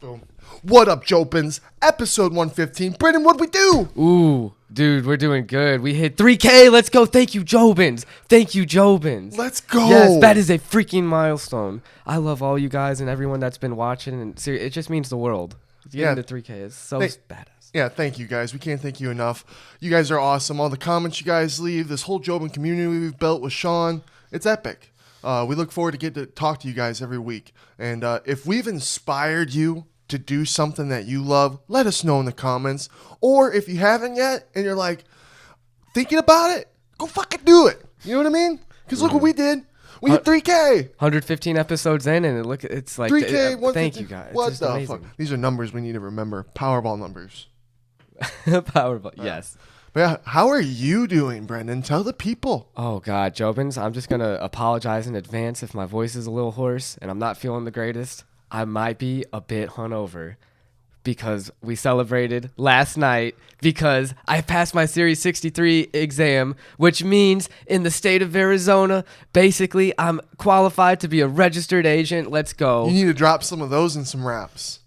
Boom. What up, Jobins? Episode 115. Brenden, what'd we do? Ooh, dude, we're doing good. We hit 3K. Let's go. Thank you, Jobins. Thank you, Jobins. Let's go. Yes, that is a freaking milestone. I love all you guys and everyone that's been watching. And it just means the world. Getting to 3K is so badass. Yeah, thank you guys. We can't thank you enough. You guys are awesome. All the comments you guys leave, this whole Jobin community we've built with Sean, it's epic. We look forward to get to talk to you guys every week. And if we've inspired you to do something that you love, let us know in the comments. Or if you haven't yet and you're like thinking about it, go fucking do it. You know what I mean? Because look what we did. We hit 3K. 115 episodes in, and it's like 3K. Thank you guys. What the fuck? These are numbers we need to remember. Powerball numbers. Powerball. Yes. But yeah, how are you doing, Brenden? Tell the people. Oh God, Jobins, I'm just gonna apologize in advance if my voice is a little hoarse and I'm not feeling the greatest. I might be a bit hungover because we celebrated last night because I passed my Series 63 exam, which means in the state of Arizona, basically I'm qualified to be a registered agent. Let's go. You need to drop some of those in some raps.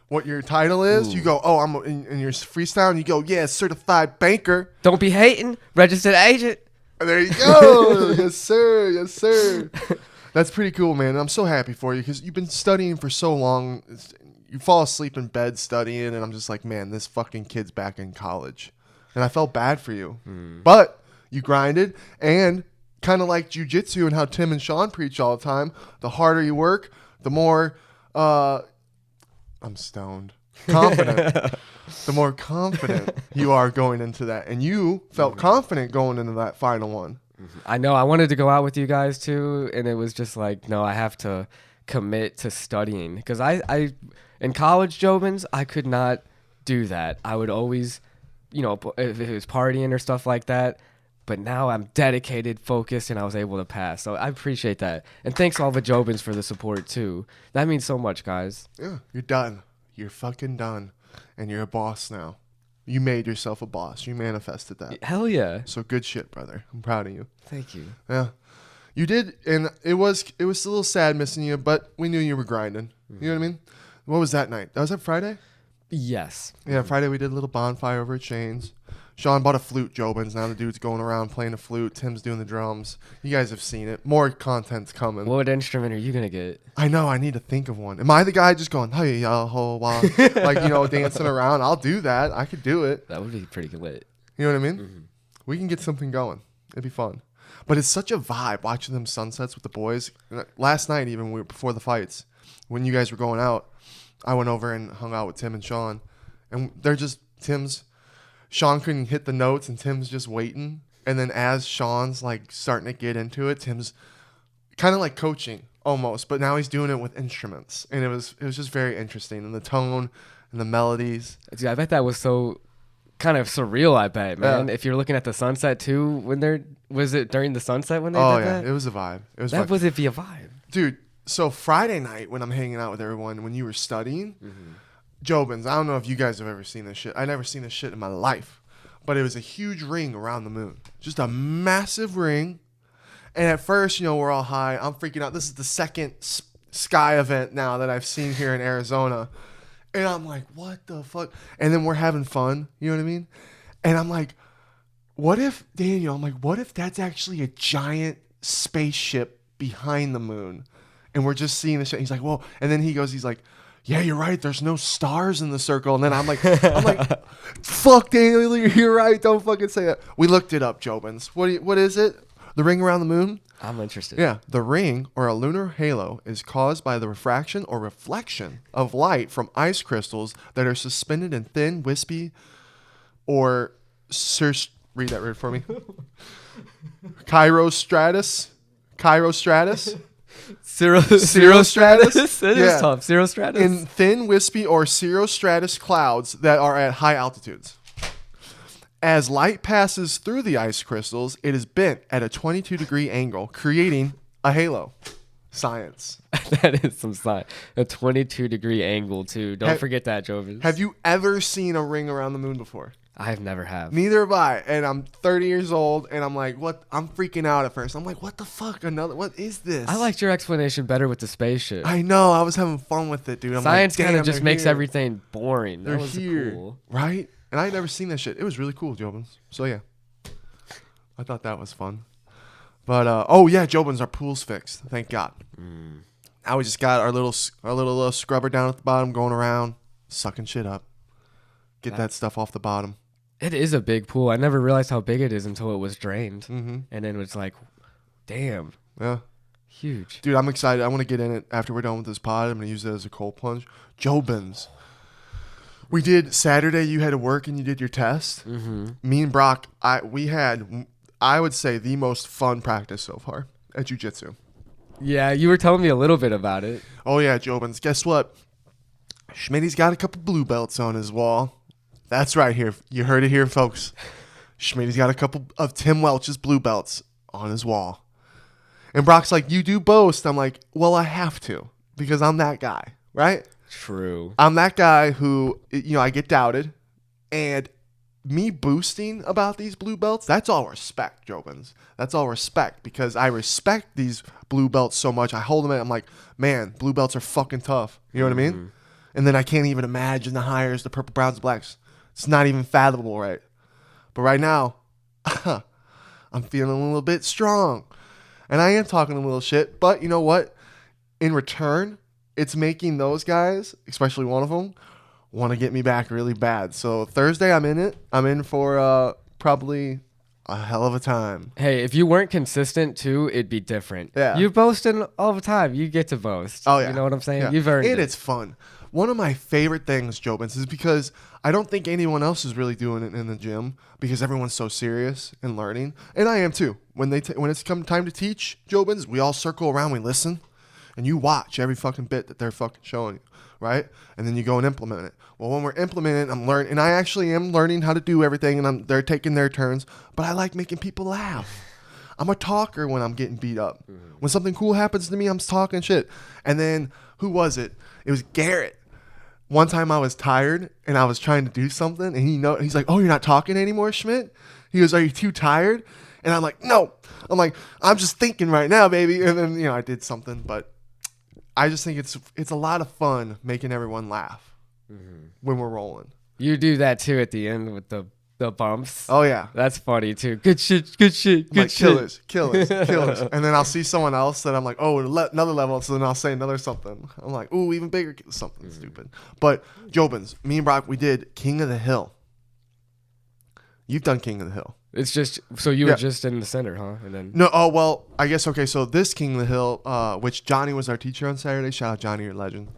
What your title is, you go, oh, I'm in your freestyle, and you go, yeah, certified banker. Don't be hating, registered agent. There you go. Yes, sir. Yes, sir. That's pretty cool, man. And I'm so happy for you because you've been studying for so long. You fall asleep in bed studying, and I'm just like, man, this fucking kid's back in college. And I felt bad for you. But you grinded, and kind of like jiu-jitsu and how Tim and Sean preach all the time, the harder you work, the more... I'm stoned. Confident. The more confident you are going into that. And you felt confident going into that final one. I know. I wanted to go out with you guys too. And it was just like, no, I have to commit to studying. Because I in college, Jobins, I could not do that. I would always, if it was partying or stuff like that. But now I'm dedicated, focused, and I was able to pass. So I appreciate that. And thanks all the Jobins for the support, too. That means so much, guys. Yeah, you're done. You're fucking done. And you're a boss now. You made yourself a boss. You manifested that. Hell yeah. So good shit, brother. I'm proud of you. Thank you. Yeah. You did, and it was a little sad missing you, but we knew you were grinding. You know what I mean? What was that night? That was that Friday? Yes. Yeah, Friday we did a little bonfire over at Shane's. Sean bought a flute, Jobins. Now the dude's going around playing a flute. Tim's doing the drums. You guys have seen it. More content's coming. What instrument are you going to get? I know. I need to think of one. Am I the guy just going, hey, y'all, like, dancing around? I'll do that. I could do it. That would be pretty lit. You know what I mean? Mm-hmm. We can get something going. It'd be fun. But it's such a vibe watching them sunsets with the boys. Last night, even before the fights, when you guys were going out, I went over and hung out with Tim and Sean. And they're just, Sean couldn't hit the notes, and Tim's just waiting. And then as Sean's like starting to get into it, Tim's kind of like coaching almost, but now he's doing it with instruments, and it was just very interesting, and the tone and the melodies. Dude, I bet that was so kind of surreal. I bet, man. Yeah. If you're looking at the sunset too, was it during the sunset when they did that? It was a vibe. It was that was it be a vibe, dude. So Friday night when I'm hanging out with everyone, when you were studying. Jobins, I don't know if you guys have ever seen this shit. I never seen this shit in my life. But it was a huge ring around the moon. Just a massive ring. And at first, we're all high. I'm freaking out. This is the second sky event now that I've seen here in Arizona. And I'm like, what the fuck? And then we're having fun. You know what I mean? And I'm like, what if that's actually a giant spaceship behind the moon? And we're just seeing the shit. He's like, whoa. And then he's like, yeah, you're right. There's no stars in the circle. And then I'm like, fuck, Daniel, you're right. Don't fucking say that. We looked it up, Jobins. What is it? The ring around the moon? I'm interested. Yeah. The ring, or a lunar halo, is caused by the refraction or reflection of light from ice crystals that are suspended in thin, wispy, or read that word for me. Chirostratus. Cirrostratus? It is tough. Cirrostratus? In thin, wispy, or cirrostratus clouds that are at high altitudes. As light passes through the ice crystals, it is bent at a 22-degree angle, creating a halo. Science. That is some science. A 22-degree angle, too. Don't forget that, Jobins. Have you ever seen a ring around the moon before? I've never have. Neither have I. And I'm 30 years old, and I'm like, what? I'm freaking out at first. I'm like, what the fuck? What is this? I liked your explanation better with the spaceship. I know. I was having fun with it, dude. I'm Science like, kind of damn, just makes here. everything boring. They're That was here. cool. Right? And I had never seen that shit. It was really cool, Jobins. So, yeah. I thought that was fun. But, oh, yeah, Jobins, our pool's fixed. Thank God. Now we just got our little scrubber down at the bottom going around, sucking shit up. Get that stuff off the bottom. It is a big pool. I never realized how big it is until it was drained. Mm-hmm. And then it's like, damn. Yeah. Huge. Dude, I'm excited. I want to get in it after we're done with this pod. I'm going to use it as a cold plunge. Jobins. We did Saturday. You had to work and you did your test. Mm-hmm. Me and Brock, we had, I would say, the most fun practice so far at jiu-jitsu. Yeah, you were telling me a little bit about it. Oh, yeah, Jobins. Guess what? Schmitty's got a couple blue belts on his wall. That's right here. You heard it here, folks. Schmitty's got a couple of Tim Welch's blue belts on his wall. And Brock's like, you do boast. I'm like, well, I have to because I'm that guy, right? True. I'm that guy who, I get doubted. And me boosting about these blue belts, that's all respect, Jobins. That's all respect because I respect these blue belts so much. I hold them and I'm like, man, blue belts are fucking tough. You know what I mean? And then I can't even imagine the hires, the purple, browns, and blacks. It's not even fathomable, right? But right now, I'm feeling a little bit strong. And I am talking a little shit. But you know what? In return, it's making those guys, especially one of them, want to get me back really bad. So Thursday, I'm in it. I'm in for probably a hell of a time. Hey, if you weren't consistent too, it'd be different. Yeah. You boasting all the time. You get to boast. Oh, yeah. You know what I'm saying? Yeah. You've earned it. It's fun. One of my favorite things, Jobins, is because I don't think anyone else is really doing it in the gym because everyone's so serious and learning. And I am too. When it's come time to teach, Jobins, we all circle around, we listen, and you watch every fucking bit that they're fucking showing you, right? And then you go and implement it. Well, when we're implementing it, I'm learning, and I actually am learning how to do everything, and they're taking their turns, but I like making people laugh. I'm a talker when I'm getting beat up. When something cool happens to me, I'm talking shit. And then, who was it? It was Garrett. One time I was tired and I was trying to do something and he's like, oh, you're not talking anymore, Schmidt? He goes, are you too tired? And I'm like, no. I'm like, I'm just thinking right now, baby. And then, I did something, but I just think it's a lot of fun making everyone laugh when we're rolling. You do that too at the end with the bumps. Oh, yeah. That's funny too. Good shit, good shit, good Like, shit. killers. And then I'll see someone else that I'm like, oh, another level. So then I'll say another something. I'm like, ooh, even bigger, something stupid. But Jobins, me and Brock, we did King of the Hill. You've done King of the Hill. It's just, so you were just in the center, huh? And then No, oh, well, I guess, okay, so this King of the Hill, which Johnny was our teacher on Saturday. Shout out Johnny, your legend.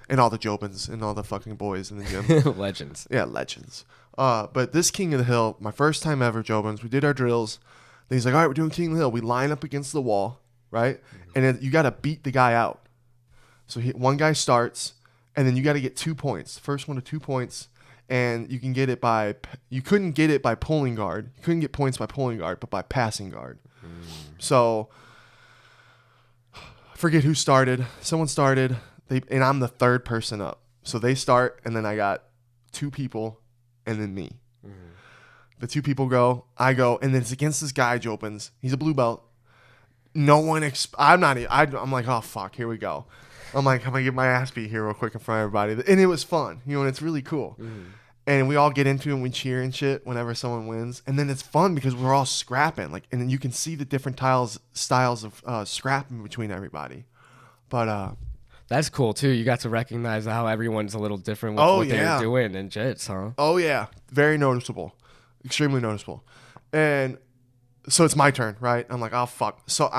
And all the Jobins and all the fucking boys in the gym. legends. Yeah, legends. But this King of the Hill, my first time ever, Jobins, we did our drills. Then he's like, all right, we're doing King of the Hill. We line up against the wall, right? And then you got to beat the guy out. So one guy starts, and then you got to get 2 points. First one to 2 points, and you can get it you couldn't get it by pulling guard. You couldn't get points by pulling guard, but by passing guard. So, I forget who started. Someone started, and I'm the third person up. So they start, and then I got 2 people, and then me. The 2 people go, I go, and then it's against this guy, Jobins. He's a blue belt. No one, I'm like, oh, fuck, here we go. I'm like, I'm going to get my ass beat here real quick in front of everybody. And it was fun, and it's really cool. And we all get into it and we cheer and shit whenever someone wins. And then it's fun because we're all scrapping. And then you can see the different styles of scrapping between everybody. But that's cool too. You got to recognize how everyone's a little different with what they're doing in jits, huh? Oh, yeah. Very noticeable. Extremely noticeable. And so it's my turn, right? I'm like, oh, fuck. So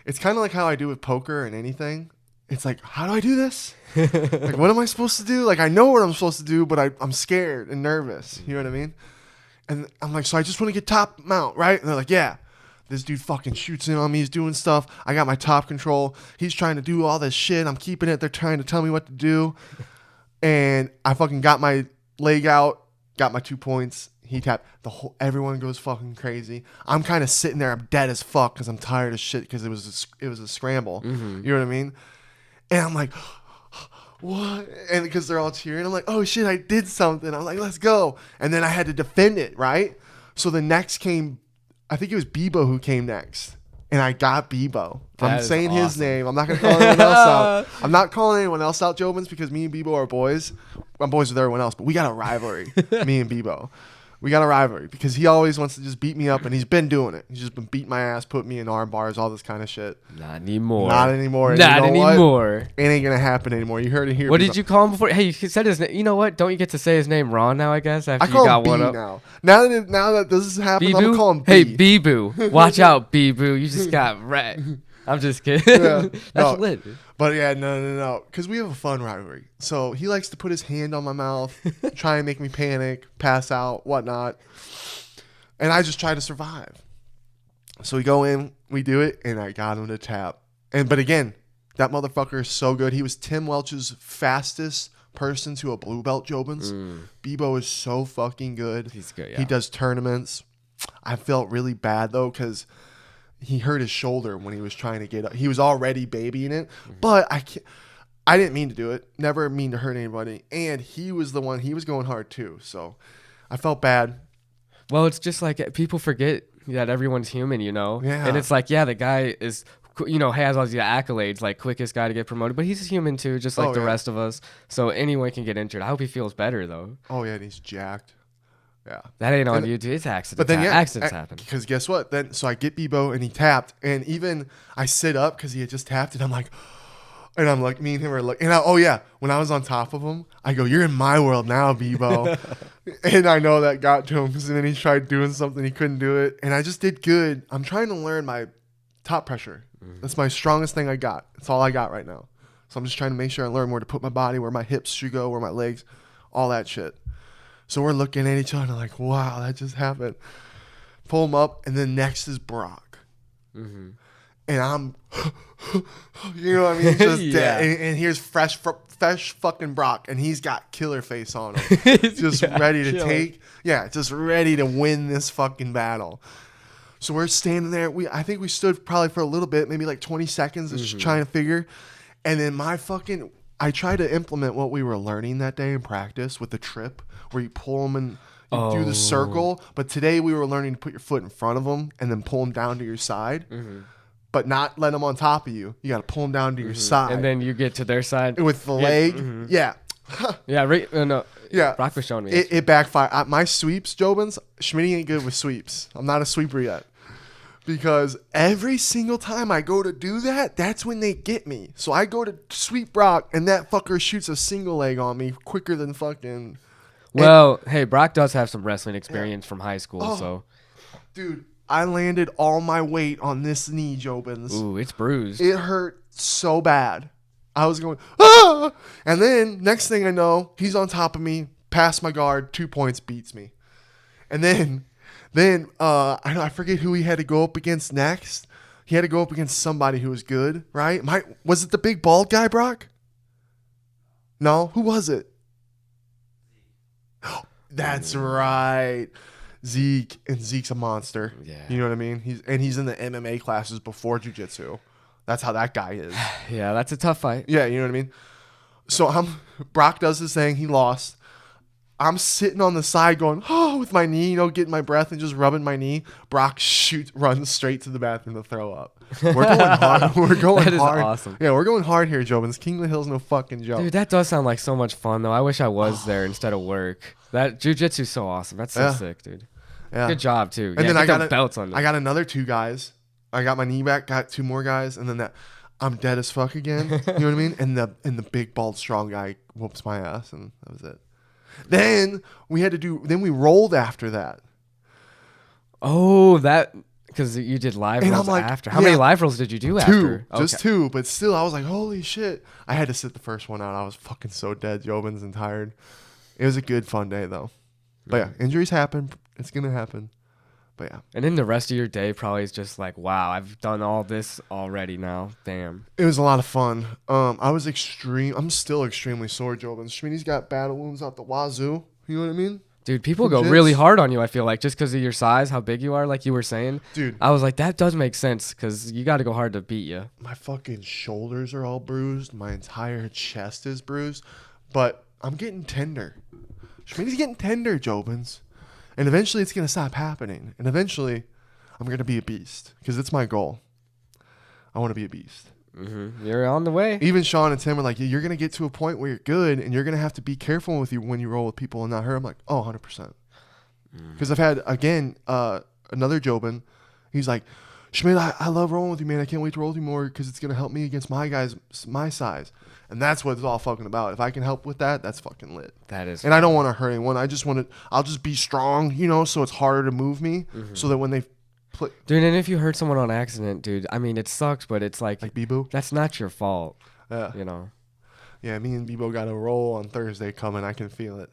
it's kind of like how I do with poker and anything. It's like, how do I do this? Like, what am I supposed to do? Like, I know what I'm supposed to do, but I'm scared and nervous. You know what I mean? And I'm like, so I just want to get top mount, right? And they're like, yeah. This dude fucking shoots in on me. He's doing stuff. I got my top control. He's trying to do all this shit. I'm keeping it. They're trying to tell me what to do. And I fucking got my leg out, got my 2 points. He tapped. Everyone goes fucking crazy. I'm kind of sitting there. I'm dead as fuck because I'm tired as shit because it was a scramble. You know what I mean? And I'm like, what? And because they're all cheering, I'm like, oh shit, I did something. I'm like, let's go. And then I had to defend it, right? So the next came, I think it was Bebo who came next. And I got Bebo. I'm saying his name. I'm not going to call anyone else out. I'm not calling anyone else out, Jobins, because me and Bebo are boys. I'm boys with everyone else, but we got a rivalry, me and Bebo. We got a rivalry because he always wants to just beat me up, and he's been doing it. He's just been beating my ass, putting me in arm bars, all this kind of shit. Not anymore. Not anymore. Not anymore. It ain't going to happen anymore. You heard it here. What did you call him before? Hey, you said his name. You know what? Don't you get to say his name wrong now, I guess, after I call you got him one B up? now. Now that this is happening, I'm going to call him B. Hey, B-Boo. Watch out, B-Boo. You just got wrecked. I'm just kidding. Yeah, That's lit. Dude. But yeah, no. Because we have a fun rivalry. So he likes to put his hand on my mouth, try and make me panic, pass out, whatnot. And I just try to survive. So we go in, we do it, and I got him to tap. But again, that motherfucker is so good. He was Tim Welch's fastest person to a blue belt, Jobins. Bebo is so fucking good. He's good, yeah. He does tournaments. I felt really bad, though, because he hurt his shoulder when he was trying to get up. He was already babying it, but I didn't mean to do it. Never mean to hurt anybody. And he was the one, he was going hard too. So I felt bad. Well, it's just like people forget that everyone's human, you know? Yeah. And it's like, yeah, the guy is, you know, has all these accolades, like quickest guy to get promoted, but he's human too, just like the rest of us. So anyone can get injured. I hope he feels better though. Oh yeah, and he's jacked. Yeah. That ain't on YouTube. It's accidents. But then accidents happen. Because guess what? Then so I get Bebo and he tapped, and even I sit up because he had just tapped, and I'm like, me and him are like, and when I was on top of him, I go, "You're in my world now, Bebo," and I know that got to him because then he tried doing something, he couldn't do it, and I just did good. I'm trying to learn my top pressure. That's my strongest thing I got. That's all I got right now. So I'm just trying to make sure I learn where to put my body, where my hips should go, where my legs, all that shit. So we're looking at each other like, wow, that just happened. Pull him up, and then next is Brock. And I'm, you know what I mean? Just dead. And here's fresh fucking Brock, and he's got killer face on him. Just ready to take. Yeah, just ready to win this fucking battle. So we're standing there. I think we stood probably for a little bit, maybe like 20 seconds, just trying to figure. And then I tried to implement what we were learning that day in practice with the trip, where you pull them and you do the circle. But today we were learning to put your foot in front of them and then pull them down to your side, but not let them on top of you. You got to pull them down to your side. And then you get to their side. With the leg. Yeah. Yeah. Brock was showing me. It backfired. My sweeps, Jobins, Schmitty ain't good with sweeps. I'm not a sweeper yet. Because every single time I go to do that, that's when they get me. So I go to sweep Brock, and that fucker shoots a single leg on me quicker than fucking... Well, hey, Brock does have some wrestling experience from high school, so... Dude, I landed all my weight on this knee, Jobins. Ooh, it's bruised. It hurt so bad. I was going, ah! And then, next thing I know, he's on top of me, past my guard, 2 points, beats me. And then I forget who he had to go up against next. He had to go up against somebody who was good, right? Was it the big bald guy, Brock? No? Who was it? That's right. Zeke. And Zeke's a monster. Yeah. You know what I mean? He's in the MMA classes before jiu-jitsu. That's how that guy is. Yeah, that's a tough fight. Yeah, you know what I mean? So Brock does his thing. He lost. I'm sitting on the side going, with my knee, getting my breath and just rubbing my knee. Brock runs straight to the bathroom to throw up. We're going hard. We're going that is hard. Awesome. Yeah, we're going hard here, Jobins. King of the Hill's no fucking joke. Dude, that does sound like so much fun, though. I wish I was there instead of work. That jiu-jitsu's so awesome. That's so sick, dude. Yeah. Good job, too. And then I got belts on. I got another 2 guys. I got my knee back, got 2 more guys, and then I'm dead as fuck again. You know what I mean? And the big, bald, strong guy whoops my ass, and that was it. Then we rolled after that. Oh, because you did live rolls after. How many live rolls did you do after? 2, just 2. But still, I was like, holy shit. I had to sit the first one out. I was fucking so dead, Jobins, and tired. It was a good, fun day, though. But yeah, injuries happen. It's going to happen. But yeah. And then the rest of your day probably is just like, wow, I've done all this already now. Damn. It was a lot of fun. I'm still extremely sore, Jobins. Schmitty's got battle wounds out the wazoo. You know what I mean? Dude, people from go gyms. really hard on you, I feel like, just because of your size, how big you are, like you were saying. Dude. I was like, that does make sense, because you got to go hard to beat you. My fucking shoulders are all bruised. My entire chest is bruised. But I'm getting tender. Schmitty's getting tender, Jobins. And eventually it's going to stop happening. And eventually I'm going to be a beast. Because it's my goal. I want to be a beast. Mm-hmm. You're on the way. Even Sean and Tim are like, you're going to get to a point where you're good. And you're going to have to be careful with you when you roll with people and not hurt. I'm like, oh, 100%. Because I've had, again, another Jobin. He's like, Schmidt, I love rolling with you, man. I can't wait to roll with you more because it's going to help me against my guys my size. And that's what it's all fucking about. If I can help with that, that's fucking lit. That is. And I don't want to hurt anyone. I just want to, I'll just be strong, you know, so it's harder to move me. So that when they play. Dude, and if you hurt someone on accident, dude, I mean, it sucks, but it's like Bebo? That's not your fault. Yeah. You know? Yeah, me and Bebo got a roll on Thursday coming. I can feel it.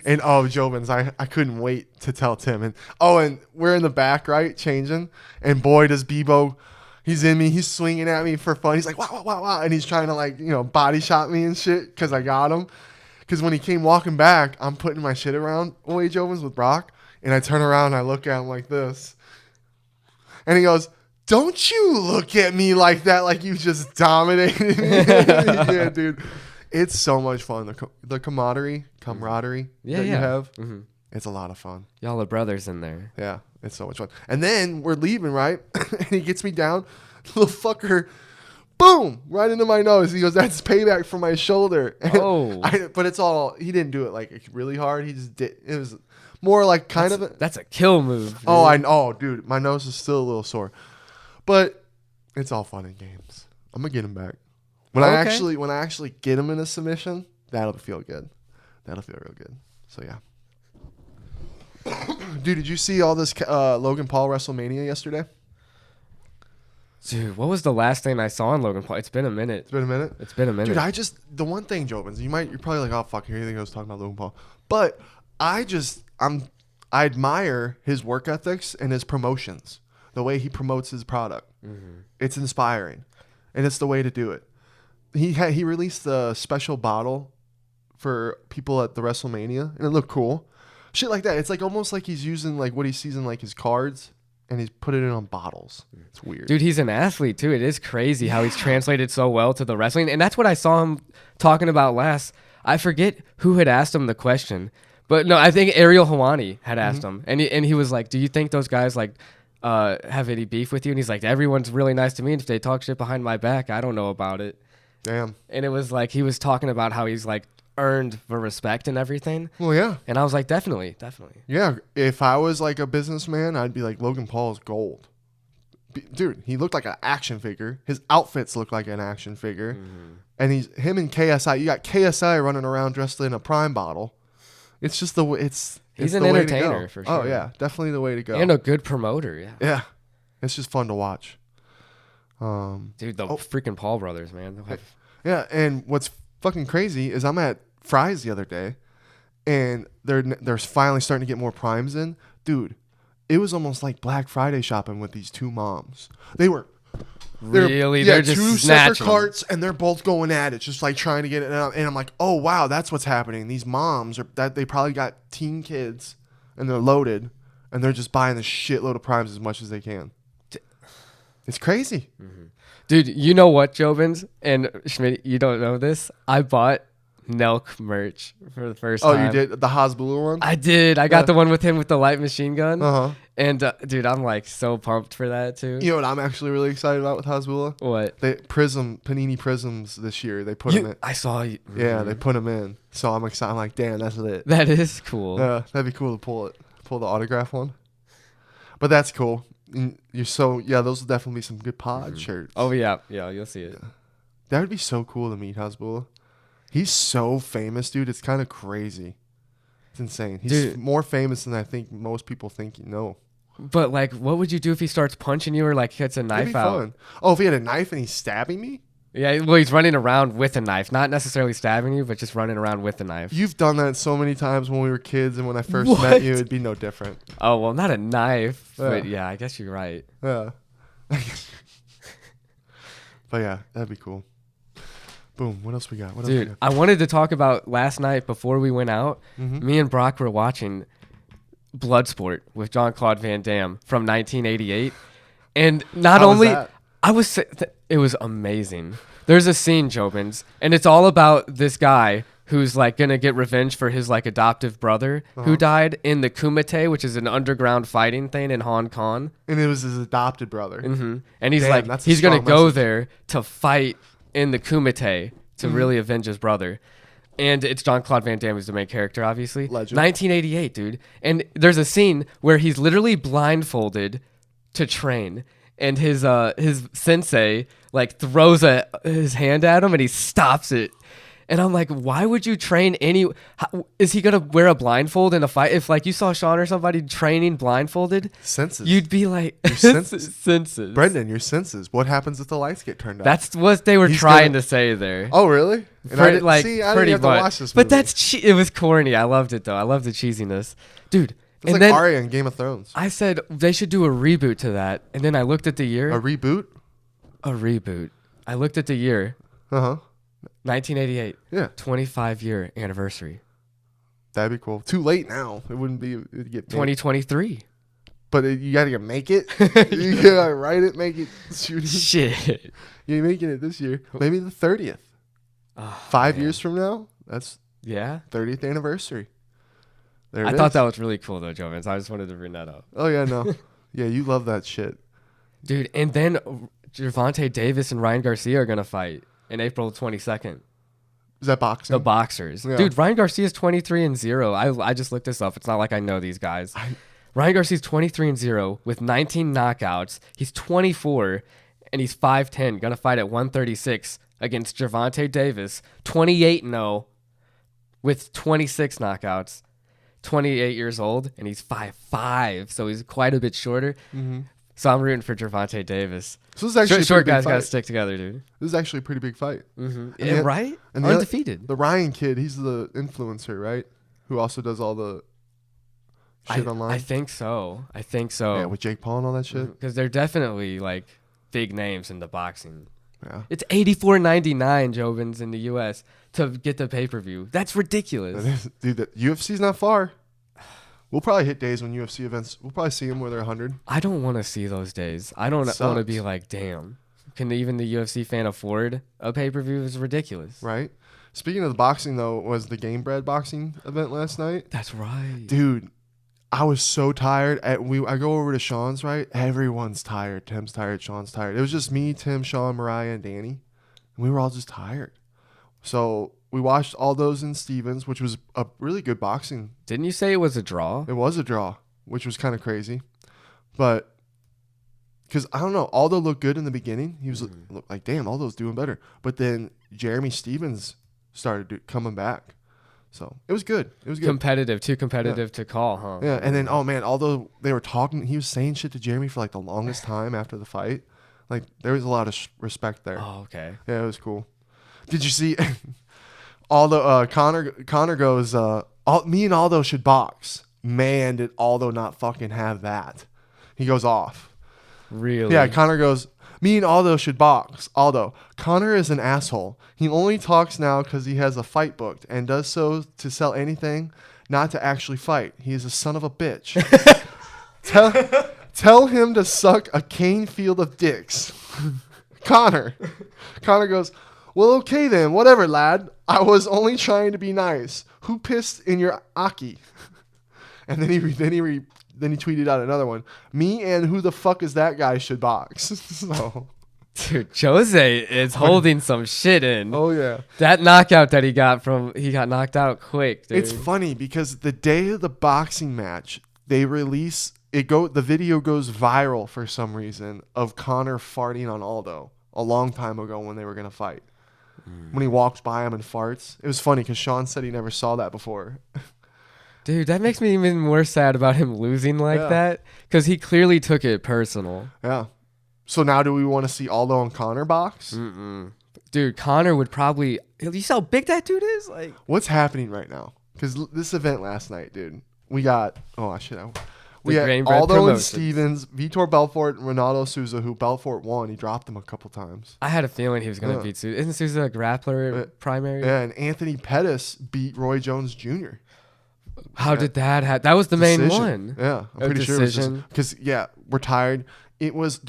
And Jobins, I couldn't wait to tell Tim. And we're in the back, right, changing. And boy, does Bebo, he's in me. He's swinging at me for fun. He's like, wow, wow, wow, wow. And he's trying to, like, you know, body shot me and shit because I got him. Because when he came walking back, I'm putting my shit around Jobins with Brock. And I turn around and I look at him like this. And he goes, don't you look at me like that, like you just dominated me. Yeah, dude. It's so much fun. The camaraderie that you have, it's a lot of fun. Y'all are brothers in there. Yeah, it's so much fun. And then we're leaving, right? And he gets me down. Little fucker, boom, right into my nose. He goes, that's payback for my shoulder. But it's all, he didn't do it like really hard. He just did. It was more like that's a kill move. Dude. Oh, dude, my nose is still a little sore. But it's all fun and games. I'm going to get him back. When I actually get him in a submission, that'll feel good. That'll feel real good. So yeah. Dude, did you see all this Logan Paul WrestleMania yesterday? Dude, what was the last thing I saw on Logan Paul? It's been a minute. It's been a minute? It's been a minute. Dude, the one thing, Jobins, you're probably like, oh fuck, here you think I was talking about Logan Paul. But I admire his work ethics and his promotions. The way he promotes his product. It's inspiring. And it's the way to do it. He released a special bottle for people at the WrestleMania, and it looked cool. Shit like that. It's like almost like he's using like what he sees in like his cards, and he's put it in on bottles. It's weird. Dude, he's an athlete too. It is crazy how he's translated so well to the wrestling, and that's what I saw him talking about last. I forget who had asked him the question, but no, I think Ariel Helwani had asked him, and he was like, "Do you think those guys like have any beef with you?" And he's like, "Everyone's really nice to me, and if they talk shit behind my back, I don't know about it." Damn. And it was like he was talking about how he's like earned the respect and everything. Well, yeah. And I was like, definitely. Yeah. If I was like a businessman, I'd be like, Logan Paul's gold. Dude, he looked like an action figure. His outfits look like an action figure. And him and KSI. You got KSI running around dressed in a Prime bottle. It's just the way. He's an entertainer for sure. Oh yeah, definitely the way to go. And a good promoter. Yeah. Yeah. It's just fun to watch. Dude, the freaking Paul brothers, man. Yeah, and what's fucking crazy is I'm at Fry's the other day, and they're finally starting to get more primes in. Dude, it was almost like Black Friday shopping with these two moms. They're just two separate carts, and they're both going at it, just like trying to get it out. And I'm like, oh wow, that's what's happening. These moms they probably got teen kids, and they're loaded, and they're just buying the shitload of primes as much as they can. It's crazy. Dude, you know what, Jobins? And Schmidt, you don't know this. I bought Nelk merch for the first time. Oh, you did? The Hasbulla one? I did. I got the one with him with the light machine gun. Uh-huh. And, dude, I'm, like, so pumped for that, too. You know what I'm actually really excited about with Hasbulla? What? Panini Prisms this year. They put them in. I saw you. Yeah, they put them in. So I'm excited. I'm like, damn, that's lit. That is cool. Yeah, that'd be cool to pull the autograph one. But that's cool. Those will definitely be some good pod shirts. Oh, yeah. Yeah, you'll see it. That would be so cool to meet Hasbulla. He's so famous, dude. It's kind of crazy. It's insane. He's more famous than I think most people think you know. But, like, what would you do if he starts punching you or, like, gets a knife out? Fun. Oh, if he had a knife and he's stabbing me? Yeah, well, he's running around with a knife. Not necessarily stabbing you, but just running around with a knife. You've done that so many times when we were kids, and when I first met you, it'd be no different. Oh, well, not a knife, but yeah, I guess you're right. Yeah. But yeah, that'd be cool. Boom. What else we got? Dude, I wanted to talk about last night before we went out. Mm-hmm. Me and Brock were watching Bloodsport with Jean-Claude Van Damme from 1988. And not How only... was that? It was amazing. There's a scene, Jobins, and it's all about this guy who's like gonna get revenge for his like adoptive brother who died in the Kumite, which is an underground fighting thing in Hong Kong. And it was his adopted brother. Mm-hmm. And he's Damn, like, he's gonna strong go message. there to fight in the Kumite to really avenge his brother. And it's Jean-Claude Van Damme who's the main character, obviously. Legend. 1988, dude. And there's a scene where he's literally blindfolded to train, and his sensei like throws his hand at him, and he stops it. And I'm like, why would you train is he going to wear a blindfold in a fight? If like you saw Sean or somebody training blindfolded, Senses. you'd be like, Your senses. senses. Brenden, your senses. What happens if the lights get turned off? That's what they were trying to say there. Oh, really? And Pretty, I didn't have to watch this movie. But it was corny. I loved it though. I loved the cheesiness, dude. It's and like then Arya in Game of Thrones. I said they should do a reboot to that, and then I looked at the year. A reboot? A reboot. I looked at the year. Uh-huh. 1988. Yeah. 25-year anniversary. That'd be cool. Too late now. It wouldn't be. It'd get 2023. But you gotta make it. You gotta write it, make it, shoot it. Shit. You're making it this year. Maybe the 30th. Oh, 5 man. years from now, that's Yeah. 30th anniversary. There I it thought is. that was really cool though, Jovins. I just wanted to bring that up. Oh yeah, no. Yeah, you love that shit. Dude, and then Gervonta Davis and Ryan Garcia are gonna fight in April 22nd. Is that boxing? The boxers. Yeah. Dude, Ryan Garcia's 23-0. I just looked this up. It's not like I know these guys. Ryan Garcia's 23-0 with 19 knockouts. He's 24 and he's 5'10", gonna fight at 136 against Gervonta Davis, 28-0 with 26 knockouts. 28 years old and he's 5'5", so he's quite a bit shorter. Mm-hmm. So I'm rooting for Gervonta Davis. So this is actually Short a pretty guys big gotta fight. stick together, dude. This is actually a pretty big fight. Mm-hmm. And the- Right? and the- Undefeated. The Ryan kid, he's the influencer, right? Who also does all the shit online. I think so. Yeah, with Jake Paul and all that shit. Because they're definitely like big names in the boxing. Yeah. It's $84.99, Jobins, in the U.S. to get the pay-per-view. That's ridiculous. Dude, that UFC's not far. We'll probably hit days when UFC events. We'll probably see them where they're 100. I don't want to see those days. I don't want to be like, damn. Can even the UFC fan afford a pay-per-view? It's ridiculous. Right? Speaking of the boxing, though, was the Game Bread boxing event last night. That's right. Dude, I was so tired. I go over to Sean's, right? Everyone's tired. Tim's tired. Sean's tired. It was just me, Tim, Sean, Mariah, and Danny. And we were all just tired. So we watched all those in Stevens, which was a really good boxing. Didn't you say it was a draw? It was a draw, which was kind of crazy. But because, I don't know, Aldo looked good in the beginning. He was looked like, damn, Aldo's doing better. But then Jeremy Stevens started coming back. So it was good. It was good. Too competitive to call, huh? Yeah, and then, oh man, although they were talking, he was saying shit to Jeremy for like the longest time after the fight. Like, there was a lot of respect there. Oh, okay. Yeah, it was cool. Did you see Aldo, Connor goes, me and Aldo should box. Man, did Aldo not fucking have that. He goes off. Really? Yeah, Connor goes, me and Aldo should box. Aldo, Connor is an asshole. He only talks now because he has a fight booked and does so to sell anything, not to actually fight. He is a son of a bitch. Tell him to suck a cane field of dicks. Connor goes, well, okay then, whatever, lad. I was only trying to be nice. Who pissed in your aki? And then he tweeted out another one. Me and who the fuck is that guy should box. So, Dude, Jose is holding some shit in. oh yeah. That knockout that he got knocked out quick, dude. It's funny because the day of the boxing match, they release the video goes viral for some reason of Connor farting on Aldo a long time ago when they were gonna fight. When he walks by him and farts. It was funny because Sean said he never saw that before. Dude, that makes me even more sad about him losing like that because he clearly took it personal. Yeah. So now do we want to see Aldo and Connor box? Mm-mm. Dude, Connor would probably... You see how big that dude is? Like, What's happening right now? Because this event last night, dude, we got... Oh, shit. We had Grain Bread Aldo and Promotions. Stevens, Vitor Belfort, and Ronaldo Souza, who Belfort won. He dropped him a couple times. I had a feeling he was going to Yeah. beat Souza. Isn't Souza a grappler primary? Yeah, and Anthony Pettis beat Roy Jones Jr. How did that happen? That was the main one. Yeah, I'm A pretty sure it was decision. because we're tired. It was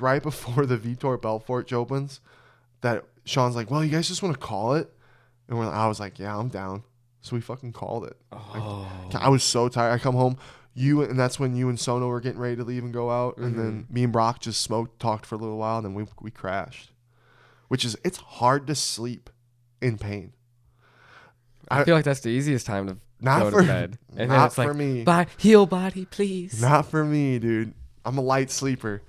right before the Vitor Belfort Jobins that Sean's like, well, you guys just want to call it? And I was like, yeah, I'm down. So we fucking called it. Oh. I was so tired. I come home, and that's when you and Sono were getting ready to leave and go out. And then me and Brock just talked for a little while, and then we crashed. It's hard to sleep in pain. I feel like that's the easiest time to Not go for to bed. And not then it's for like, me. Heal body, please. Not for me, dude. I'm a light sleeper.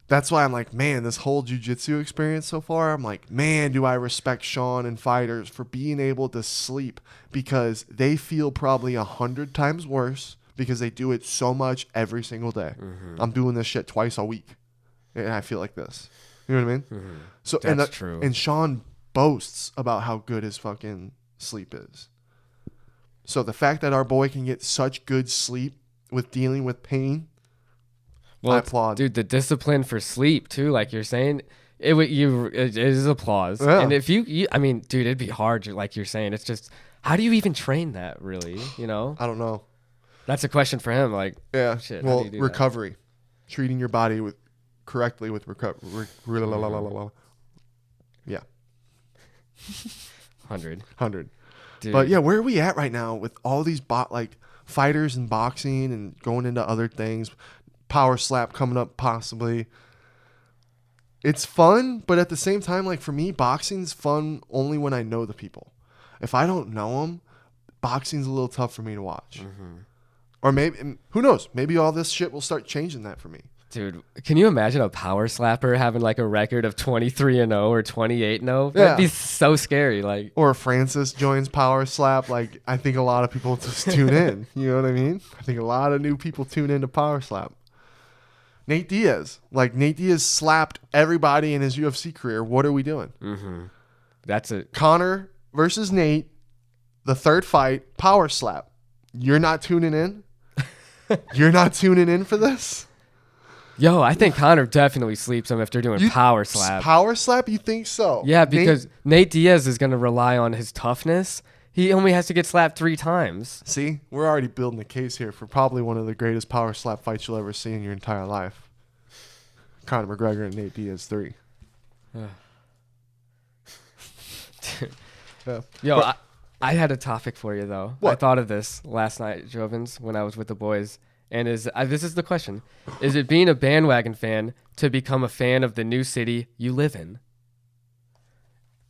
That's why I'm like, man, this whole jiu-jitsu experience so far, I'm like, man, do I respect Sean and fighters for being able to sleep, because they feel probably 100 times worse because they do it so much every single day. I'm doing this shit twice a week, and I feel like this. You know what I mean? So That's true. And Sean boasts about how good his fucking sleep is. So the fact that our boy can get such good sleep with dealing with pain, I applaud. Dude, the discipline for sleep too, like you're saying, it is applause. Yeah. And if you, I mean, dude, it'd be hard, like you're saying. It's just, how do you even train that, really? You know? I don't know. That's a question for him. Like, Yeah. shit, how Well, do you do recovery, treating your body correctly with recovery. Yeah. 100. Dude. But yeah, where are we at right now with all these fighters and boxing and going into other things? Power slap coming up possibly. It's fun, but at the same time, like for me, boxing's fun only when I know the people. If I don't know them, boxing's a little tough for me to watch. Or maybe, who knows? Maybe all this shit will start changing that for me. Dude, can you imagine a power slapper having like a record of 23-0 or 28-0? Yeah. That'd be so scary. Like, Or Francis joins Power Slap. Like, I think a lot of people just tune in. You know what I mean? I think a lot of new people tune into Power Slap. Nate Diaz slapped everybody in his UFC career. What are we doing? that's it. Connor versus Nate, the third fight, Power Slap. You're not tuning in? You're not tuning in for this? Yo, I think Connor definitely sleeps him if they're doing power slap. Power Slap? You think so? Yeah, because Nate Diaz is going to rely on his toughness. He only has to get slapped 3 times. See, we're already building a case here for probably one of the greatest Power Slap fights you'll ever see in your entire life. Conor McGregor and Nate Diaz 3. Yeah. Yo, I had a topic for you, though. What? I thought of this last night, Jobins, when I was with the boys. And this is the question. Is it being a bandwagon fan to become a fan of the new city you live in?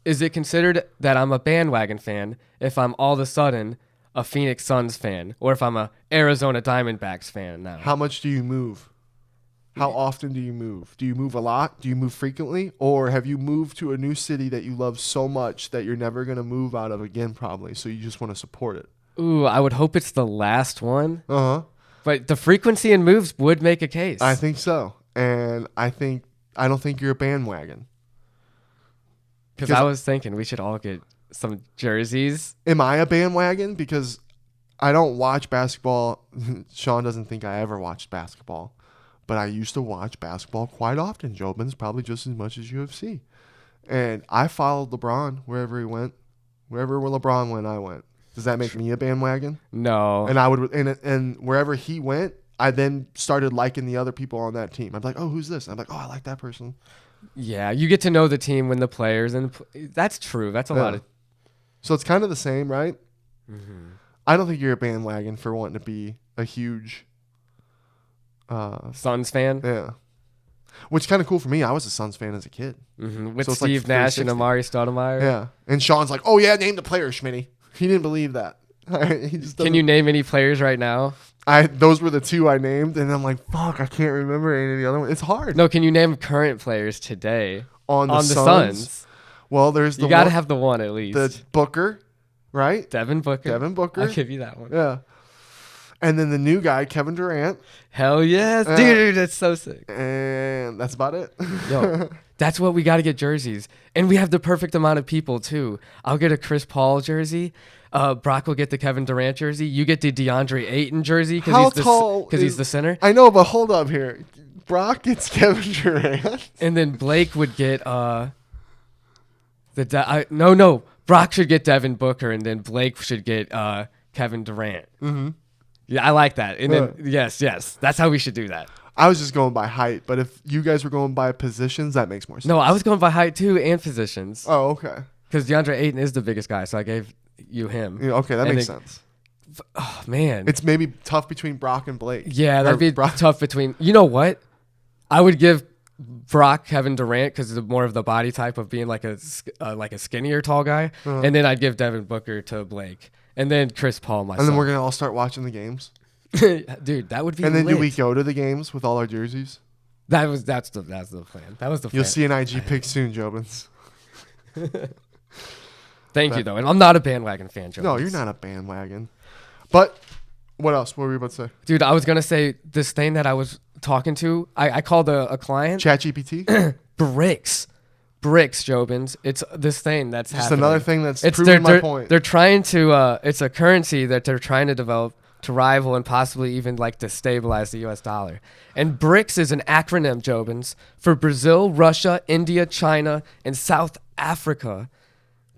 Is it considered that I'm a bandwagon fan if I'm all of a sudden a Phoenix Suns fan, or if I'm a Arizona Diamondbacks fan now? How much do you move? How often do you move? Do you move a lot? Do you move frequently? Or have you moved to a new city that you love so much that you're never going to move out of again probably, so you just want to support it? Ooh, I would hope it's the last one. Uh-huh. But the frequency and moves would make a case. I think so. And I don't think you're a bandwagon. Because I was thinking we should all get some jerseys. Am I a bandwagon? Because I don't watch basketball. Sean doesn't think I ever watched basketball. But I used to watch basketball quite often. Jobins, probably just as much as UFC. And I followed LeBron wherever he went. Wherever LeBron went, I went. Does that make me a bandwagon? No. And I would, and wherever he went, I then started liking the other people on that team. I'd be like, oh, who's this? And I'm like, oh, I like that person. Yeah, you get to know the team when the players, and that's true. That's a lot of. So it's kind of the same, right? Mm-hmm. I don't think you're a bandwagon for wanting to be a huge Suns fan. Yeah. Which is kind of cool for me. I was a Suns fan as a kid. With So it's Steve like Nash and 360. Amari Stoudemire. Yeah. And Sean's like, oh, yeah, name the player, Schmitty. He didn't believe that. He just Can you name any players right now? Those were the 2 I named, and I'm like, fuck, I can't remember any of the other ones. It's hard. No, can you name current players today On the Suns? Well, there's the You got to one- have the one at least. the Booker, right? Devin Booker. I'll give you that one. Yeah. And then the new guy, Kevin Durant. Hell yes, dude, that's so sick. And that's about it. Yo, that's what we got to get jerseys. And we have the perfect amount of people, too. I'll get a Chris Paul jersey. Brock will get the Kevin Durant jersey. You get the DeAndre Ayton jersey How because tall? he's the center. I know, but hold up here. Brock gets Kevin Durant. And then Blake would get no. Brock should get Devin Booker, and then Blake should get Kevin Durant. Mm-hmm. Yeah, I like that. And then yes, that's how we should do that. I was just going by height, but if you guys were going by positions, that makes more sense. No, I was going by height too and positions. Oh, okay. Because DeAndre Ayton is the biggest guy, so I gave you him. Yeah, okay, that makes sense. Oh man, it's maybe tough between Brock and Blake. Yeah, that'd be tough between. You know what? I would give Brock Kevin Durant because it's more of the body type of being like a skinnier tall guy, and then I'd give Devin Booker to Blake, and then Chris Paul myself. And then we're gonna all start watching the games. Dude, that would be. And then lit. do we go to the games with all our jerseys? That's the plan. That was the plan. You'll see an IG pic soon, Jobins. Thank you though, and I'm not a bandwagon fan, Jobins. No, you're not a bandwagon. But what else? What were you about to say? Dude, I was gonna say this thing that I was talking to. I called a client. ChatGPT. BRICS, Jobins. It's this thing that's just happening. Another thing that's proving my point. They're trying to. It's a currency that they're trying to develop to rival and possibly even like destabilize the U.S. dollar. And BRICS is an acronym, Jobins, for Brazil, Russia, India, China, and South Africa.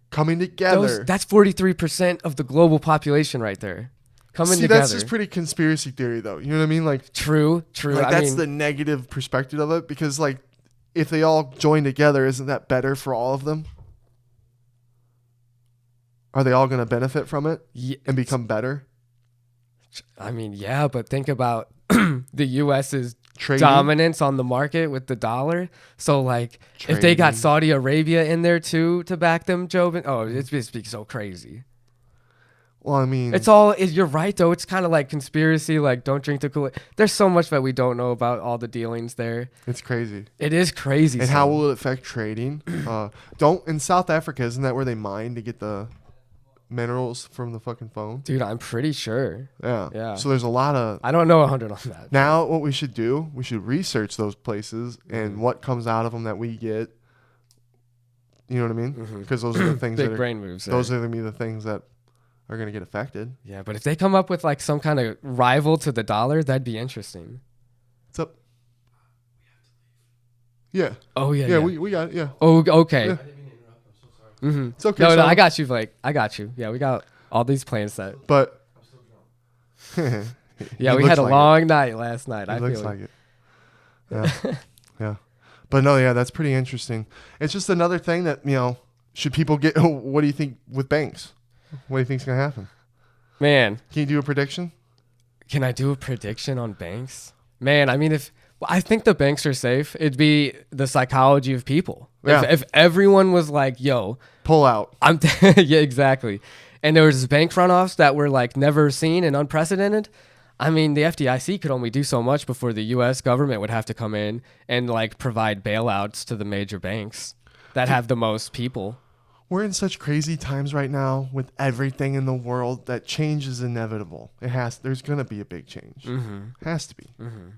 Coming together. That's 43% of the global population right there. Coming together. That's just pretty conspiracy theory, though. You know what I mean? Like true. Like that's the negative perspective of it, because like if they all join together, isn't that better for all of them? Are they all going to benefit from it and become better? I mean, yeah, but think about the U.S.'s trading, dominance on the market with the dollar. So, like, if they got Saudi Arabia in there too to back them, Jobin, it's just so crazy. Well, I mean, you're right, though. It's kind of like conspiracy, like don't drink the Kool-Aid. There's so much that we don't know about all the dealings there. It's crazy. It is crazy. And how will it affect trading? In South Africa, isn't that where they mine to get the minerals from the fucking phone? Dude, I'm pretty sure. Yeah. So there's a lot of... I don't know 100 on that. Now what we should do, we should research those places and what comes out of them that we get. You know what I mean? Because those are the things Big brain moves. Those are going to be the things that are going to get affected. Yeah, but if they come up with like some kind of rival to the dollar, that'd be interesting. What's up? Yeah. Oh, yeah. Yeah, we got it. Yeah. Oh, okay. Yeah. Mm-hmm. It's okay. No, I got you, Blake. I got you. Yeah, we got all these plans set. But yeah, we had a long night last night. It looks like it. Yeah. Yeah. But no, yeah, that's pretty interesting. It's just another thing that, should people get... What do you think with banks? What do you think's going to happen? Man. Can you do a prediction? Can I do a prediction on banks? Man, I mean, I think the banks are safe. It'd be the psychology of people. Yeah. If everyone was like, yo, pull out. Yeah, exactly. And there was bank runoffs that were like never seen and unprecedented. I mean, the FDIC could only do so much before the U.S. government would have to come in and like provide bailouts to the major banks that have the most people. We're in such crazy times right now with everything in the world that change is inevitable. There's going to be a big change. Mm-hmm. It has to be. Mm-hmm.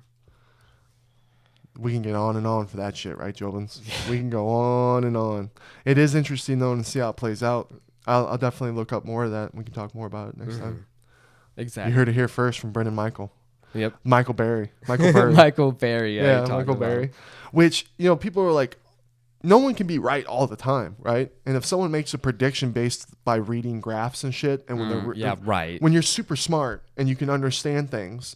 We can get on and on for that shit, right, Jobins? We can go on and on. It is interesting, though, to see how it plays out. I'll definitely look up more of that. We can talk more about it next time. Exactly. You heard it here first from Brenden Michael. Yep. Michael Berry. Michael Berry. Yeah, Michael Berry. Which, people are like, no one can be right all the time, right? And if someone makes a prediction based by reading graphs and shit, and when you're super smart and you can understand things,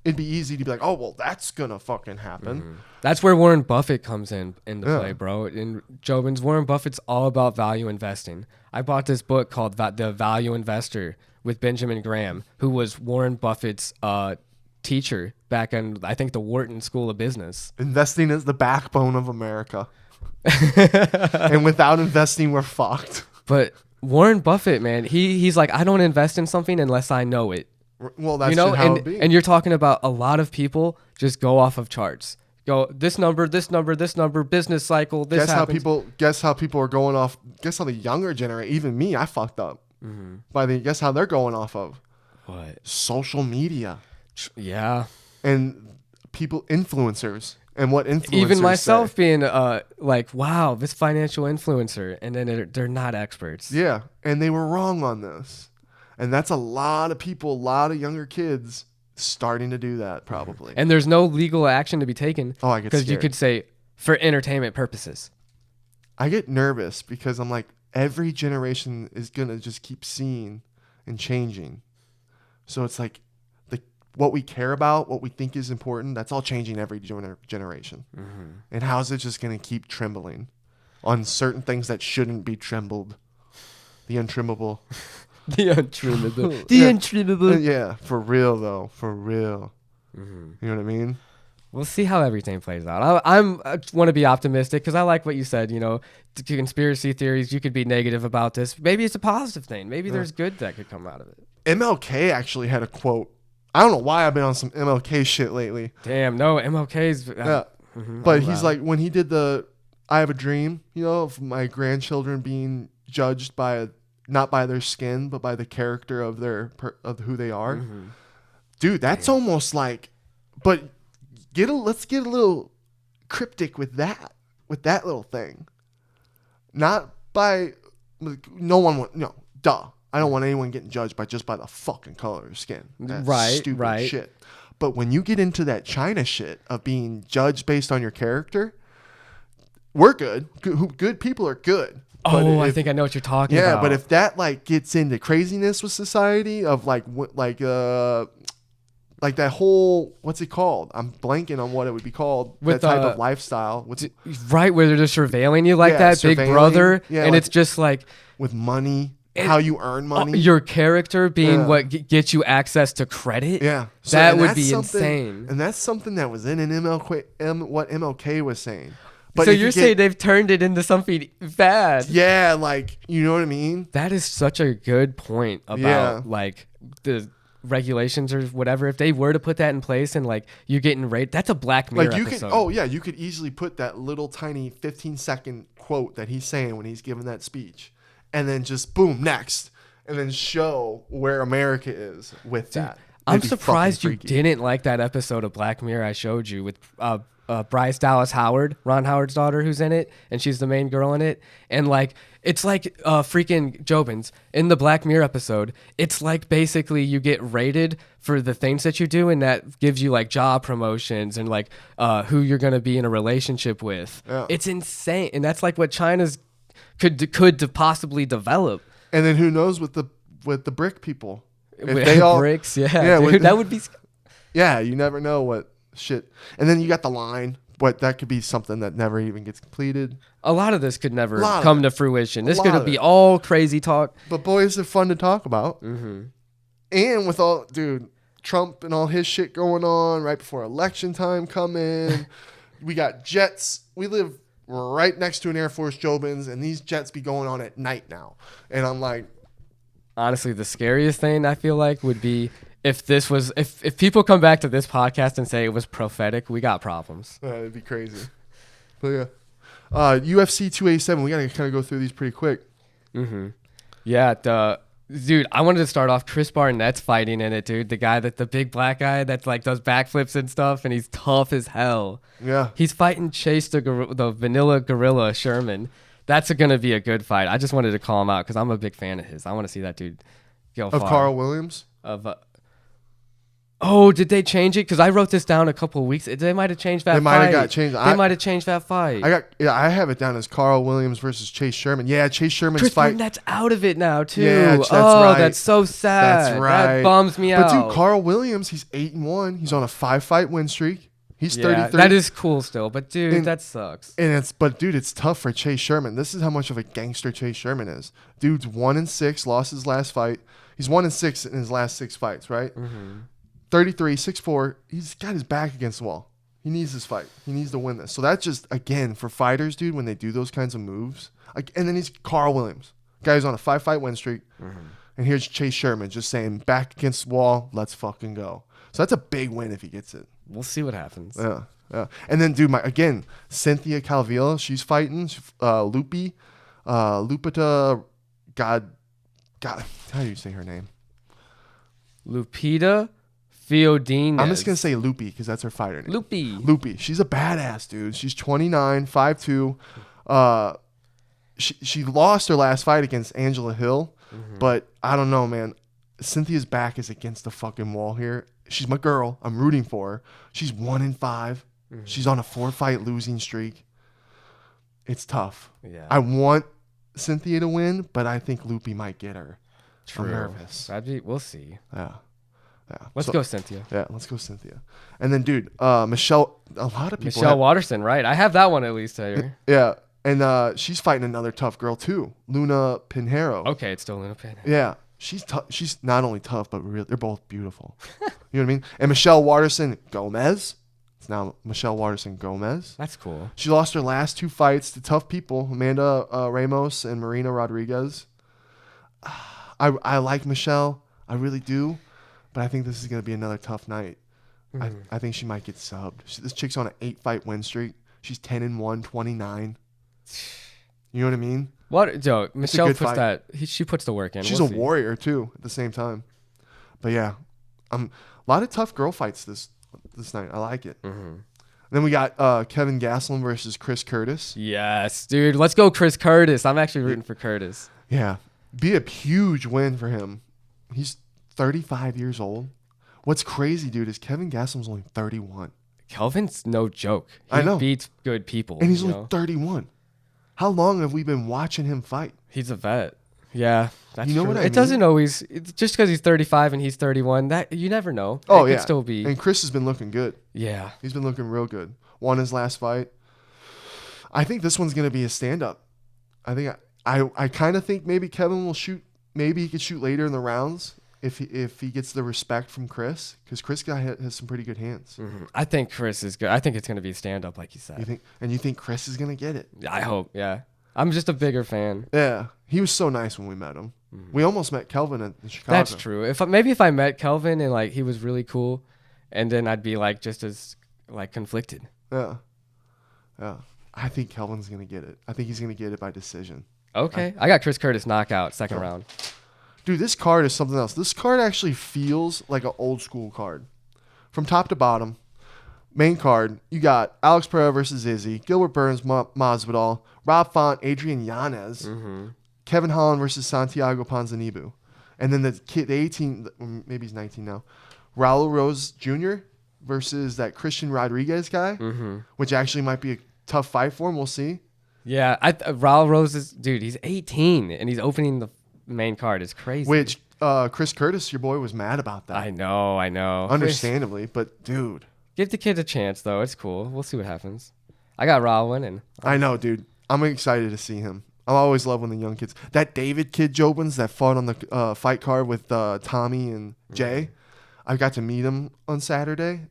it'd be easy to be like, oh, well, that's gonna fucking happen. Mm-hmm. That's where Warren Buffett comes into play, bro. And Jobins, Warren Buffett's all about value investing. I bought this book called The Value Investor with Benjamin Graham, who was Warren Buffett's teacher back in, I think, the Wharton School of Business. Investing is the backbone of America. And without investing, we're fucked. But Warren Buffett, man, he's like, I don't invest in something unless I know it. Well, that's how it be. And you're talking about a lot of people just go off of charts. Go this number, business cycle. Guess how people are going off. Guess how the younger generation, even me, I fucked up. Mm-hmm. Guess how they're going off of what? Social media. Yeah. And influencers. and what influencers even myself say. being like, wow, this financial influencer, and then they're not experts. Yeah, and they were wrong on this. And that's a lot of people, a lot of younger kids starting to do that probably. And there's no legal action to be taken. Oh, I get because you scared. could say for entertainment purposes. I get nervous because I'm like, every generation is going to just keep seeing and changing. So it's like what we care about, what we think is important, that's all changing every generation. Mm-hmm. And how's it just going to keep trembling on certain things that shouldn't be trembled? The untrimmable. The untrimmable. The untrimmable. Yeah, for real though. For real. Mm-hmm. You know what I mean? We'll see how everything plays out. I want to be optimistic because I like what you said. You know, conspiracy theories, you could be negative about this. Maybe it's a positive thing. Maybe there's good that could come out of it. MLK actually had a quote. I don't know why I've been on some MLK shit lately. Damn, no, MLK's... yeah. But he's like, when he did the I Have a Dream, you know, of my grandchildren being judged by, not by their skin, but by the character of of who they are. Mm-hmm. Dude, that's almost like, but let's get a little cryptic with that little thing. Not by, duh. I don't want anyone getting judged by the fucking color of skin. That's stupid shit. But when you get into that China shit of being judged based on your character, we're good. Good people are good. Oh, I think I know what you're talking about. Yeah, but if that like gets into craziness with society of like that whole, what's it called? I'm blanking on what it would be called. With that type of lifestyle. Right, where they're just surveilling you like that, Big Brother, and it's just like with money. How you earn money. Your character being what gets you access to credit. Yeah. So, that would be insane. And that's something that was in an what MLK was saying. But so you're saying they've turned it into something bad. Yeah, like, you know what I mean? That is such a good point about like the regulations or whatever. If they were to put that in place and like you getting raped, that's a Black Mirror episode. You could easily put that little tiny 15-second quote that he's saying when he's giving that speech. And then just boom, next. And then show where America is with that. I'm surprised you didn't like that episode of Black Mirror I showed you with Bryce Dallas Howard, Ron Howard's daughter, who's in it. And she's the main girl in it. And like, it's like freaking Jobins in the Black Mirror episode. It's like basically you get rated for the things that you do. And that gives you like job promotions and like who you're going to be in a relationship with. Yeah. It's insane. And that's like what China's could possibly develop. And then who knows with the BRIC people. If they all BRICS, dude, that would be. Yeah, you never know what shit. And then you got the line, but that could be something that never even gets completed. A lot of this could never come to fruition. This could be all crazy talk. But boys, they're fun to talk about. Mm-hmm. And with all, dude, Trump and all his shit going on right before election time coming. We got jets. We live right next to an Air Force Jobins, and these jets be going on at night now. And I'm like, honestly, the scariest thing I feel like would be if people come back to this podcast and say it was prophetic, we got problems. It'd be crazy. But yeah, UFC 287. We gotta kind of go through these pretty quick. Mm-hmm. Yeah, dude, I wanted to start off Chris Barnett's fighting in it, dude. The guy the big black guy that like does backflips and stuff, and he's tough as hell. Yeah. He's fighting Chase the vanilla gorilla Sherman. That's going to be a good fight. I just wanted to call him out because I'm a big fan of his. I want to see that dude go far. Of Carl Williams? Did they change it? Because I wrote this down a couple of weeks. They might have changed that fight. They might have got changed. They might have changed that fight. I have it down as Carl Williams versus Chase Sherman. Yeah, Chase Sherman's Chris fight. That's out of it now, too. Yeah, that's right. That's so sad. That's right. That bums me out. But dude, Carl Williams, he's 8-1. He's on a 5-fight win streak. He's 33. That is cool still, but dude, that sucks. But dude, it's tough for Chase Sherman. This is how much of a gangster Chase Sherman is. Dude's 1-6, lost his last fight. He's 1-6 in his last 6 fights, right? Mm-hmm. 33, 6'4". He's got his back against the wall. He needs this fight. He needs to win this. So that's just, again, for fighters, dude, when they do those kinds of moves. And then he's Carl Williams. Guy's on a 5-fight win streak. Mm-hmm. And here's Chase Sherman just saying, back against the wall, let's fucking go. So that's a big win if he gets it. We'll see what happens. Yeah. And then, dude, Cynthia Calvillo, she's fighting. Lupita, God, how do you say her name? Lupita Fioldinez. I'm just gonna say Loopy because that's her fighter name. Loopy. She's a badass, dude. She's 29, 5'2". She lost her last fight against Angela Hill, but I don't know, man. Cynthia's back is against the fucking wall here. She's my girl. I'm rooting for her. She's 1-5. She's on a 4-fight losing streak. It's tough. Yeah. I want Cynthia to win, but I think Loopy might get her. True. I'm nervous. We'll see. Yeah. Let's go, Cynthia. Yeah, let's go, Cynthia. And then, dude, Michelle. A lot of people. Michelle Watterson, right? I have that one at least here. Yeah, and she's fighting another tough girl too, Luna Pinheiro. Okay, it's still Luna Pinheiro. Yeah, she's tough. She's not only tough, but they're both beautiful. You know what I mean? And Michelle Watterson Gomez. It's now Michelle Watterson Gomez. That's cool. She lost her last 2 fights to tough people, Amanda Ramos and Marina Rodriguez. I like Michelle. I really do. But I think this is going to be another tough night. I think she might get subbed. This chick's on an 8-fight win streak. She's 10-1, 29. You know what I mean? What, Joe? Michelle puts fight. she puts the work in. She's a warrior too at the same time. But yeah, a lot of tough girl fights this night. I like it. Then we got Kevin Gastelum versus Chris Curtis. Yes, dude. Let's go, Chris Curtis. I'm actually rooting for Curtis. Yeah, be a huge win for him. He's 35 years old. What's crazy, dude, is Kevin Gastelum's only 31. Kelvin's no joke. I know. Beats good people. And he's only 31. How long have we been watching him fight? He's a vet. Yeah, that's true. What I mean? It doesn't always, just because he's 35 and he's 31, that you never know. Oh, it yeah. Could still be. And Chris has been looking good. Yeah. He's been looking real good. Won his last fight. I think this one's going to be a stand-up. I kind of think maybe Kevin will shoot. Maybe he could shoot later in the rounds if he gets the respect from Chris, because Chris has some pretty good hands. I think Chris is good. I think it's going to be a stand-up, like you said. You think Chris is going to get it? I hope, yeah. I'm just a bigger fan. Yeah. He was so nice when we met him. We almost met Kelvin in Chicago. That's true. If I met Kelvin and like he was really cool, and then I'd be like just as like conflicted. Yeah. Yeah. I think Kelvin's going to get it. I think he's going to get it by decision. Okay. I got Chris Curtis knockout, second round. Dude, this card is something else. This card actually feels like an old school card. From top to bottom, main card, you got Alex Pereira versus Izzy, Gilbert Burns, Masvidal, Rob Font, Adrian Yanez, Kevin Holland versus Santiago Ponzinibbio. And then the kid, the 18, maybe he's 19 now, Raul Rose Jr. versus that Christian Rodriguez guy, which actually might be a tough fight for him. We'll see. Yeah, Raul Rose is, dude, he's 18 and he's opening the main card. It's crazy. Which Chris Curtis, your boy, was mad about that. I know. Understandably, but dude. Give the kid a chance, though. It's cool. We'll see what happens. I got Raul winning. I know, dude. I'm excited to see him. I always love when the young kids. That David kid Jobins that fought on the fight card with Tommy and Jay. I got to meet him on Saturday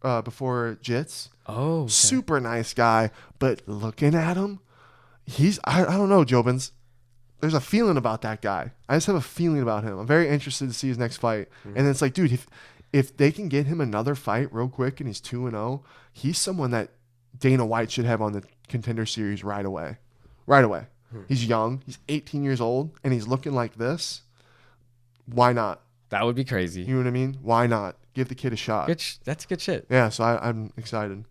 before Jits. Oh. Okay. Super nice guy. But looking at him, I don't know, Jobins. There's a feeling about that guy. I just have a feeling about him. I'm very interested to see his next fight. And it's like, dude, if they can get him another fight real quick and he's 2-0, he's someone that Dana White should have on the Contender Series right away. Right away. He's young. He's 18 years old, and he's looking like this. Why not? That would be crazy. You know what I mean? Why not? Give the kid a shot. That's good shit. Yeah, so I'm excited.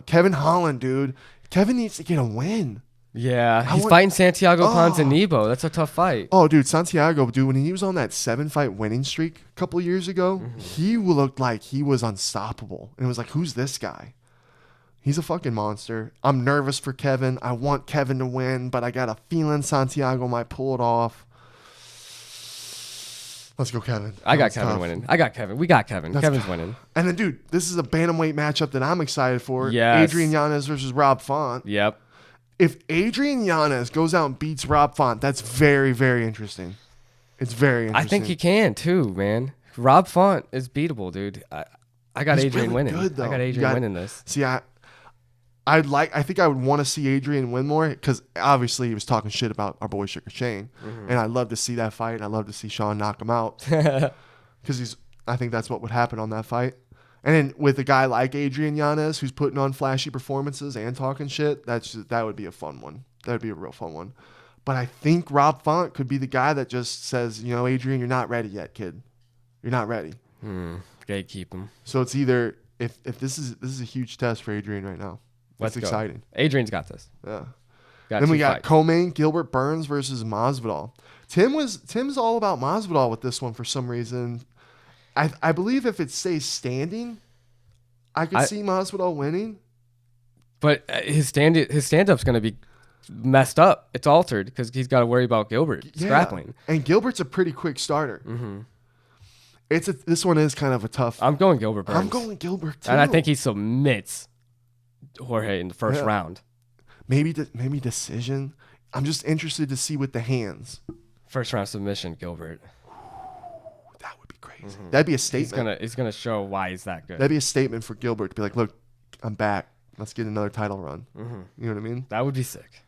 Kevin Holland, dude. Kevin needs to get a win. Yeah, he's fighting Santiago Ponzinibbio. That's a tough fight. Oh, dude, Santiago, dude, when he was on that 7-fight winning streak a couple of years ago, he looked like he was unstoppable. And it was like, who's this guy? He's a fucking monster. I'm nervous for Kevin. I want Kevin to win, but I got a feeling Santiago might pull it off. Let's go, Kevin. I got Kevin winning. I got Kevin. We got Kevin. Kevin's winning. And then, dude, this is a bantamweight matchup that I'm excited for. Yes. Adrian Yanez versus Rob Font. Yep. If Adrian Yanez goes out and beats Rob Font, that's very, very interesting. It's very interesting. I think he can too, man. Rob Font is beatable, dude. I got Adrian really winning. good, though. I got Adrian winning this. See, I think I would want to see Adrian win more because obviously he was talking shit about our boy Sugar Shane, and I'd love to see that fight. I'd love to see Sean knock him out because I think that's what would happen on that fight. And then with a guy like Adrian Yanez who's putting on flashy performances and talking shit, that would be a fun one. That would be a real fun one. But I think Rob Font could be the guy that just says, Adrian, you're not ready yet, kid. You're not ready. Gatekeep him. So it's either if this is a huge test for Adrian right now. That's exciting. Adrian's got this. Yeah. Got then we got fights. Co-main Gilbert Burns versus Masvidal. Tim's all about Masvidal with this one for some reason. I believe if it stays standing, I could see Masvidal winning. But his stand-up's going to be messed up. It's altered because he's got to worry about Gilbert grappling. And Gilbert's a pretty quick starter. Mm-hmm. This one is kind of a tough. I'm going Gilbert Burns. I'm going Gilbert too. And I think he submits Jorge in the first round. Maybe decision. I'm just interested to see with the hands. First round submission, Gilbert. That would be crazy. Mm-hmm. That'd be a statement. He's gonna show why he's that good. That'd be a statement for Gilbert to be like, look, I'm back. Let's get another title run. Mm-hmm. You know what I mean? That would be sick.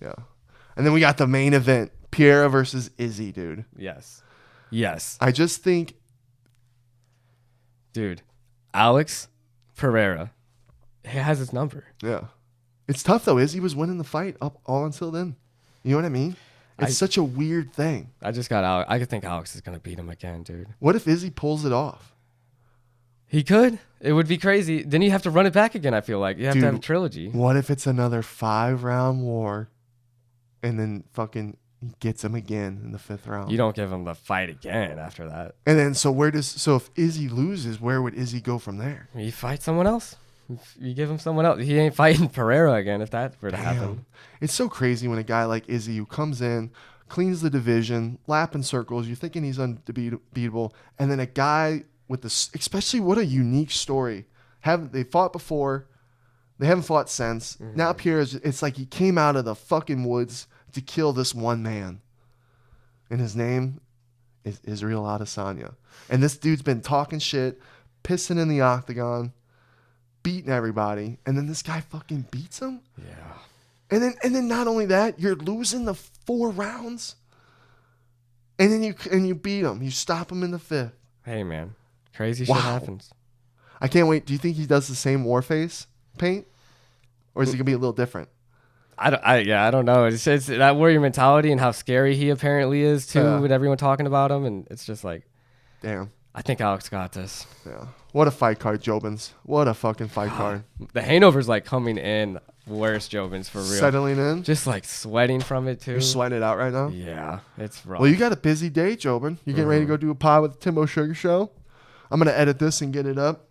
Yeah. And then we got the main event, Pierre versus Izzy, dude. Yes. I just think, dude, Alex Pereira, he has his number. Yeah. It's tough though. Izzy was winning the fight up all until then. You know what I mean? It's such a weird thing. I just got Alex. I think Alex is gonna beat him again, dude. What if Izzy pulls it off? He could. It would be crazy. Then you have to run it back again. I feel like you have to have a trilogy. What if it's another 5-round war, and then fucking he gets him again in the 5th round? You don't give him the fight again after that. And then so if Izzy loses, where would Izzy go from there? You fight someone else. You give him someone else. He ain't fighting Pereira again if that were to happen. It's so crazy when a guy like Izzy who comes in, cleans the division, lapping circles, you're thinking he's unbeatable, and then a guy with this, especially what a unique story. They fought before, they haven't fought since. Mm-hmm. Now Pierre it's like he came out of the fucking woods to kill this one man, and his name is Israel Adesanya. And this dude's been talking shit, pissing in the octagon, beating everybody, and then this guy fucking beats him. Yeah. And then not only that, you're losing the 4 rounds, and then you beat him. You stop him in the 5th. Hey man, crazy shit happens. I can't wait. Do you think he does the same war face paint, or is he gonna be a little different? I don't know. It's that warrior mentality and how scary he apparently is too, with everyone talking about him, and it's just like, damn. I think Alex got this. Yeah. What a fight card, Jobins. What a fucking fight card. The hangover's like coming in worse, Jobins, for real. Settling in? Just like sweating from it too. You're sweating it out right now? Yeah, it's rough. Well, you got a busy day, Jobin. You getting ready to go do a pod with the Timbo Sugar Show? I'm going to edit this and get it up,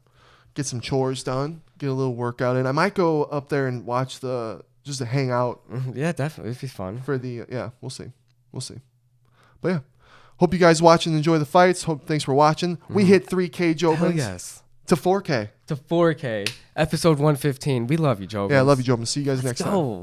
get some chores done, get a little workout in. I might go up there and watch just to hang out. Yeah, definitely. It'd be fun. We'll see. But yeah. Hope you guys watch and enjoy the fights. Thanks for watching. We hit 3K, Jobins. Hell yes. To 4K. To 4K. Episode 115. We love you, Jobins. Yeah, I love you, Jobins. See you guys next time.